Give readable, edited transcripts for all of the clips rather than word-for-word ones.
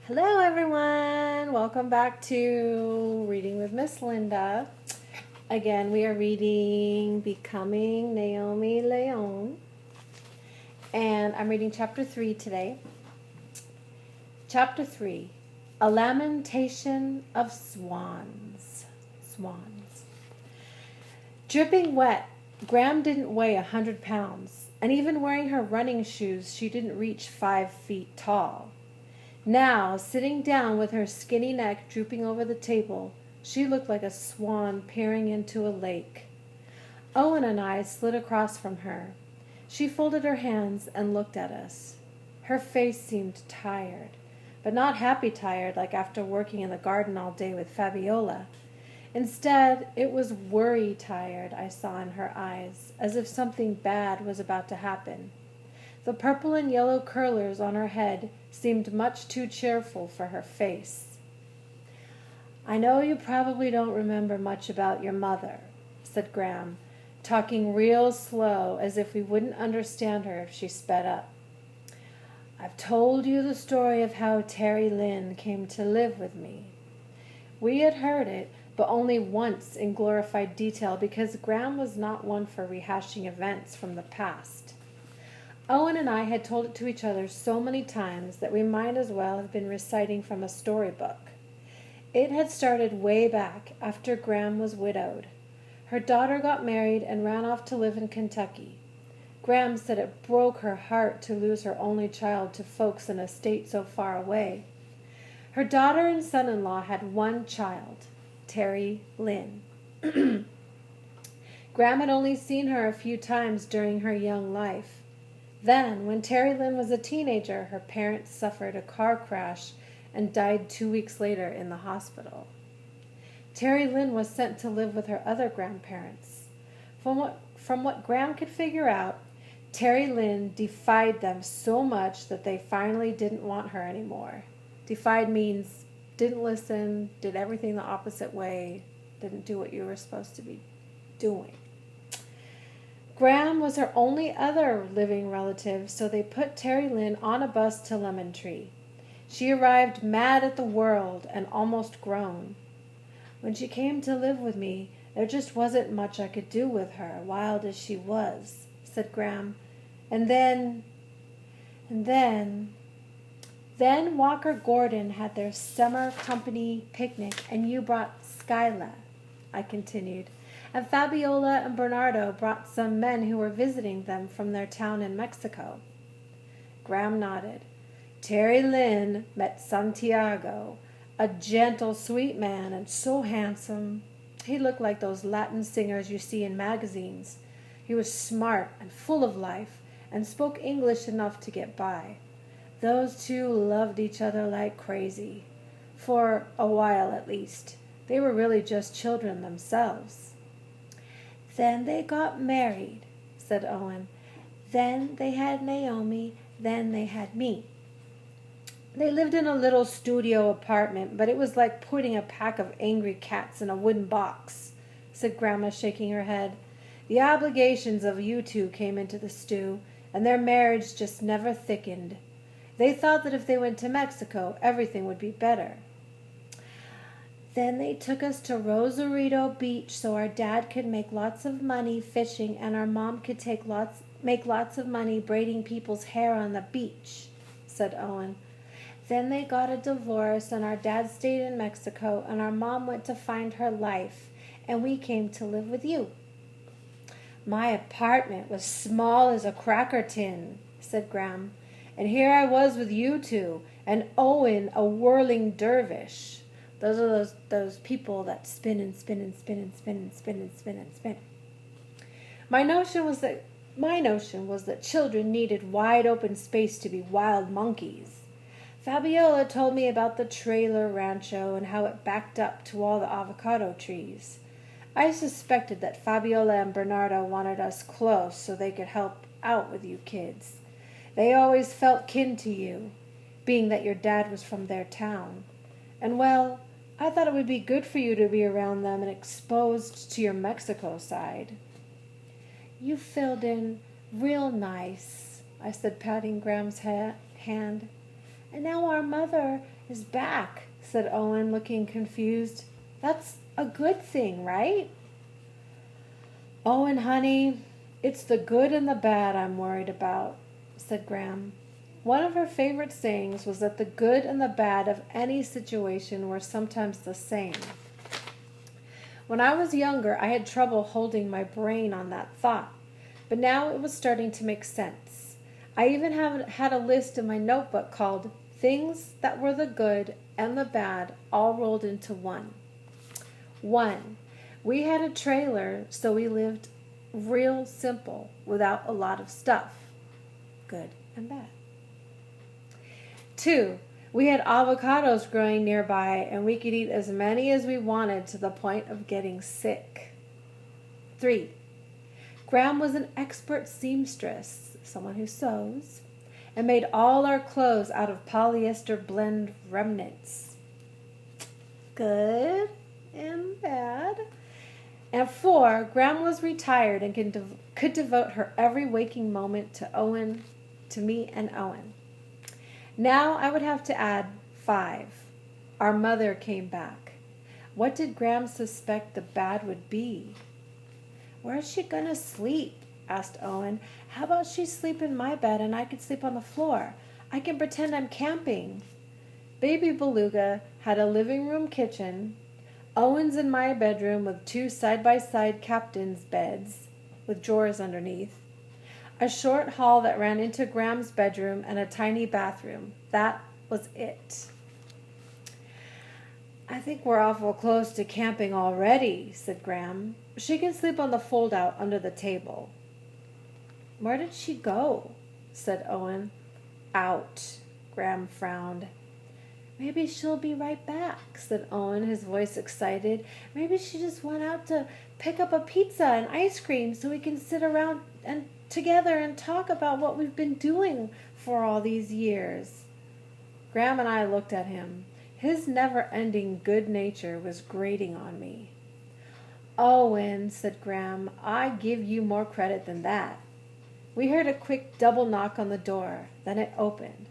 Hello, everyone. Welcome back to Reading with Miss Linda. Again, we are reading Becoming Naomi León, and I'm reading chapter 3 today. Chapter 3, A Lamentation of Swans. Dripping wet, Graham didn't weigh 100 pounds, and even wearing her running shoes, she didn't reach 5 feet tall. Now, sitting down with her skinny neck drooping over the table, she looked like a swan peering into a lake. Owen and I slid across from her. She folded her hands and looked at us. Her face seemed tired, but not happy tired like after working in the garden all day with Fabiola. Instead, it was worry tired I saw in her eyes, as if something bad was about to happen. The purple and yellow curlers on her head seemed much too cheerful for her face. "I know you probably don't remember much about your mother," said Graham, talking real slow as if we wouldn't understand her if she sped up. "I've told you the story of how Terry Lynn came to live with me." We had heard it, but only once in glorified detail because Graham was not one for rehashing events from the past. Owen and I had told it to each other so many times that we might as well have been reciting from a storybook. It had started way back after Graham was widowed. Her daughter got married and ran off to live in Kentucky. Graham said it broke her heart to lose her only child to folks in a state so far away. Her daughter and son-in-law had one child, Terry Lynn. Graham had only seen her a few times during her young life. Then, when Terry Lynn was a teenager, her parents suffered a car crash and died 2 weeks later in the hospital. Terry Lynn was sent to live with her other grandparents. From what Graham could figure out, Terry Lynn defied them so much that they finally didn't want her anymore. Defied means didn't listen, did everything the opposite way, didn't do what you were supposed to be doing. Graham was her only other living relative, so they put Terry Lynn on a bus to Lemon Tree. She arrived mad at the world and almost grown. "When she came to live with me, there just wasn't much I could do with her, wild as she was," said Graham. And then Walker Gordon had their summer company picnic, and you brought Skyla," I continued. "And Fabiola and Bernardo brought some men who were visiting them from their town in Mexico." Graham nodded. "Terry Lynn met Santiago, a gentle, sweet man, and so handsome. He looked like those Latin singers you see in magazines. He was smart and full of life, and spoke English enough to get by. Those two loved each other like crazy. For a while, at least. They were really just children themselves." "Then they got married," said Owen. "Then they had Naomi. Then they had me." "They lived in a little studio apartment, but it was like putting a pack of angry cats in a wooden box," said Grandma, shaking her head. "The obligations of you two came into the stew, and their marriage just never thickened. They thought that if they went to Mexico, everything would be better. Then they took us to Rosarito Beach so our dad could make lots of money fishing and our mom could make lots of money braiding people's hair on the beach," said Owen. "Then they got a divorce and our dad stayed in Mexico and our mom went to find her life and we came to live with you." "My apartment was small as a cracker tin," said Graham. "And here I was with you two, and Owen a whirling dervish. Those are those people that spin and spin and spin and spin and spin and spin and spin." My notion was that children needed wide open space to be wild monkeys. Fabiola told me about the trailer rancho and how it backed up to all the avocado trees. I suspected that Fabiola and Bernardo wanted us close so they could help out with you kids. They always felt kin to you, being that your dad was from their town. And well, I thought it would be good for you to be around them and exposed to your Mexico side. "You filled in real nice," I said, patting Graham's hand. And now our mother is back, said Owen, looking confused. That's a good thing, right? Owen, honey, it's the good and the bad I'm worried about, said Graham. One of her favorite sayings was that the good and the bad of any situation were sometimes the same. When I was younger, I had trouble holding my brain on that thought, but now it was starting to make sense. I even had a list in my notebook called Things That Were the Good and the Bad all rolled into one. 1. We had a trailer, so we lived real simple without a lot of stuff. Good and bad. 2. We had avocados growing nearby, and we could eat as many as we wanted to the point of getting sick. 3. Graham was an expert seamstress, someone who sews, and made all our clothes out of polyester blend remnants. Good and bad. And 4, Graham was retired and could devote her every waking moment to me and Owen. Now I would have to add 5. Our mother came back. What did Graham suspect the bad would be? Where's she going to sleep? Asked Owen. How about she sleep in my bed and I could sleep on the floor? I can pretend I'm camping. Baby Beluga had a living room kitchen, Owen's in my bedroom with 2 side-by-side captain's beds with drawers underneath, a short hall that ran into Graham's bedroom, and a tiny bathroom. That was it. I think we're awful close to camping already, said Graham. She can sleep on the fold-out under the table. Where did she go? Said Owen. Out, Graham frowned. Maybe she'll be right back, said Owen, his voice excited. Maybe she just went out to pick up a pizza and ice cream so we can sit around and together and talk about what we've been doing for all these years. Graham and I looked at him. His never-ending good nature was grating on me. Owen, said Graham, I give you more credit than that. We heard a quick double knock on the door. Then it opened.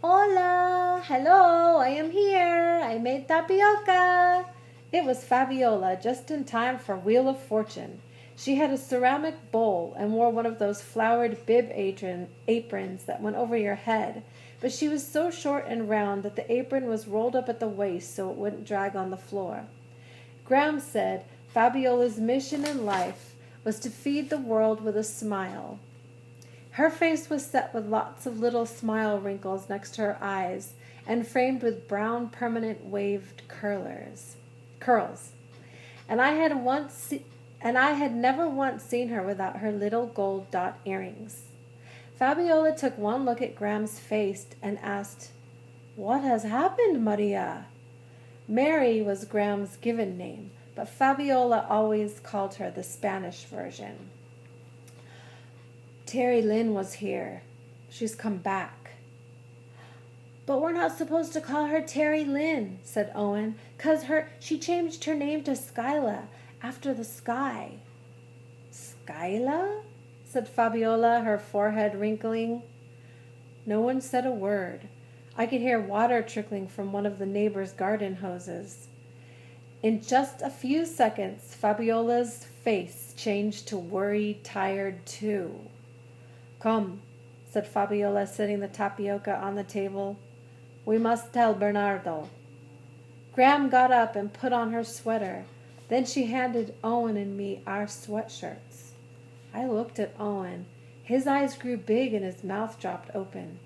Hola! Hello! I am here! I made tapioca! It was Fabiola, just in time for Wheel of Fortune. She had a ceramic bowl and wore one of those flowered bib aprons that went over your head, but she was so short and round that the apron was rolled up at the waist so it wouldn't drag on the floor. Graham said Fabiola's mission in life was to feed the world with a smile. Her face was set with lots of little smile wrinkles next to her eyes and framed with brown permanent waved curls. And I had never once seen her without her little gold dot earrings. Fabiola took one look at Graham's face and asked, What has happened, Maria? Mary was Graham's given name, but Fabiola always called her the Spanish version. Terry Lynn was here. She's come back. But we're not supposed to call her Terry Lynn, said Owen, 'cause she changed her name to Skyla after the sky. Skyla? Said Fabiola, her forehead wrinkling. No one said a word. I could hear water trickling from one of the neighbors' garden hoses. In just a few seconds, Fabiola's face changed to worried, tired too. Come, said Fabiola, setting the tapioca on the table. We must tell Bernardo. Graham got up and put on her sweater. Then she handed Owen and me our sweatshirts. I looked at Owen. His eyes grew big and his mouth dropped open.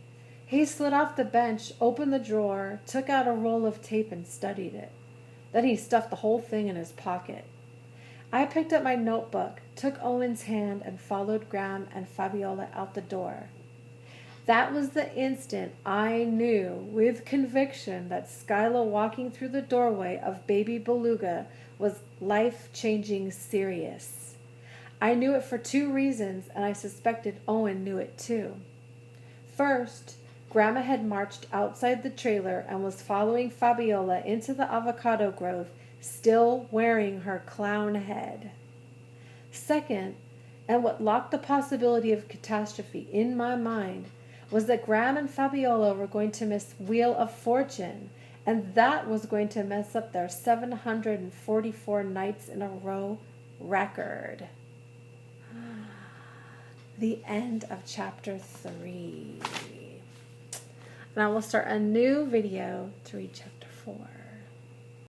He slid off the bench, opened the drawer, took out a roll of tape and studied it. Then he stuffed the whole thing in his pocket. I picked up my notebook, took Owen's hand, and followed Graham and Fabiola out the door. That was the instant I knew with conviction that Skyla walking through the doorway of Baby Beluga was life-changing serious. I knew it for 2 reasons, and I suspected Owen knew it too. First, Grandma had marched outside the trailer and was following Fabiola into the avocado grove, still wearing her clown head. Second, and what locked the possibility of catastrophe in my mind, was that Graham and Fabiola were going to miss Wheel of Fortune, and that was going to mess up their 744 nights in a row record. The end of chapter 3. And I will start a new video to read chapter 4.